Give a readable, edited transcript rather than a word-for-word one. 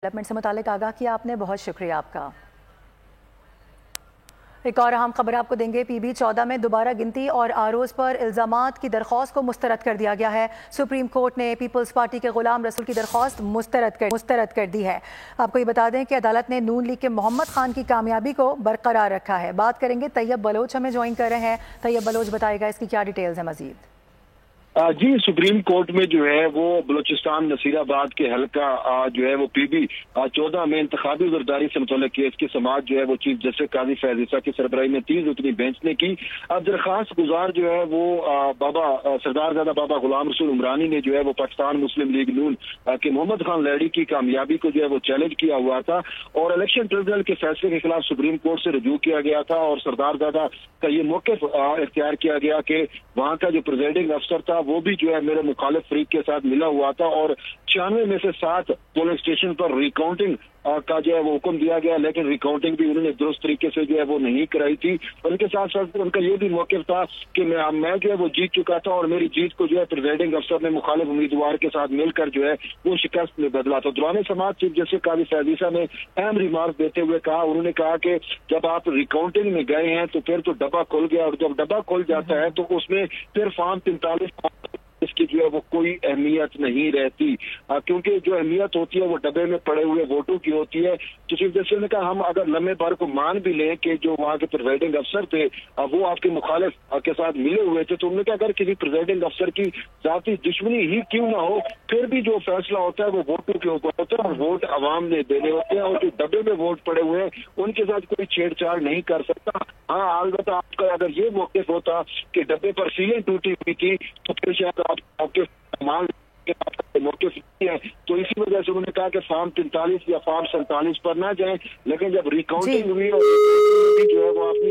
Development سے متعلق آگاہ کیا آپ نے، بہت شکریہ آپ کا۔ ایک اور اہم خبر آپ کو دیں گے، پی بی 14 میں دوبارہ گنتی اور آروز پر الزامات کی درخواست کو مسترد کر دیا گیا ہے۔ سپریم کورٹ نے پیپلز پارٹی کے غلام رسول کی درخواست مسترد کر دی ہے۔ آپ کو یہ بتا دیں کہ عدالت نے نون لیگ کے محمد خان کی کامیابی کو برقرار رکھا ہے۔ بات کریں گے، طیب بلوچ ہمیں جوائن کر رہے ہیں۔ طیب بلوچ بتائے گا اس کی کیا ڈیٹیلز ہیں مزید؟ جی، سپریم کورٹ میں جو ہے وہ بلوچستان نصیر آباد کے حلقہ جو ہے وہ پی بی 14 میں انتخابی زرداری سے متعلق کیس کی سماعت جو ہے وہ چیف جسٹس قاضی فیض عیسیٰ کی سربراہی میں 30 رکنی بینچ نے کی۔ اب درخواست گزار جو ہے وہ سردار زادہ بابا غلام رسول عمرانی نے جو ہے وہ پاکستان مسلم لیگ نون کے محمد خان لیڈی کی کامیابی کو جو ہے وہ چیلنج کیا ہوا تھا اور الیکشن ٹریبونل کے فیصلے کے خلاف سپریم کورٹ سے رجوع کیا گیا تھا اور سردار زادہ کا یہ موقف اختیار کیا گیا کہ وہاں کا جو پریزائڈنگ افسر تھا وہ بھی جو ہے میرے مخالف فریق کے ساتھ ملا ہوا تھا اور 96 میں سے 7 پولنگ اسٹیشن پر ریکاؤنٹنگ کا جو ہے وہ حکم دیا گیا، لیکن ریکاؤنٹنگ بھی انہوں نے درست طریقے سے جو ہے وہ نہیں کرائی تھی۔ ان کے ساتھ ساتھ ان کا یہ بھی موقف تھا کہ میں جو ہے وہ جیت چکا تھا اور میری جیت کو جو ہے پریزائڈنگ افسر نے مخالف امیدوار کے ساتھ مل کر جو ہے وہ شکست میں بدلا تھا۔ دوران سماعت چیف جسٹس قاضی فیض عیسیٰ نے اہم ریمارک دیتے ہوئے کہا، انہوں نے کہا کہ جب آپ ریکاؤنٹنگ میں گئے ہیں تو پھر تو ڈبہ کھل گیا، اور جب ڈبہ کھل جاتا ہے تو اس میں پھر فارم 43 اس کی جو ہے وہ کوئی اہمیت نہیں رہتی، کیونکہ جو اہمیت ہوتی ہے وہ ڈبے میں پڑے ہوئے ووٹوں کی ہوتی ہے۔ تو چیف جسٹس نے کہا ہم اگر لمحے بھر کو مان بھی لیں کہ جو وہاں کے پریزائڈنگ افسر تھے وہ آپ کے مخالف کے ساتھ ملے ہوئے تھے، تو انہوں نے کہا اگر کسی پریزائڈنگ افسر کی ذاتی دشمنی ہی کیوں نہ ہو، پھر بھی جو فیصلہ ہوتا ہے وہ ووٹوں کے اوپر ہوتا ہے اور ووٹ عوام نے دینے ہوتے ہیں، اور جو ڈبے میں ووٹ پڑے ہوئے ہیں ان کے ساتھ کوئی چھیڑ چھاڑ نہیں کر سکتا۔ ہاں، البتہ آپ کا اگر یہ موقف ہوتا کہ ڈبے پر سیلیں ٹوٹی ہوئی تھی تو پھر شاید آپ موقف موقف ہے، تو اسی وجہ سے انہوں نے کہا کہ فارم 43 یا فارم 47 پر نہ جائیں، لیکن جب ریکاؤنٹنگ ہوئی اور جو ہے وہ آپ نے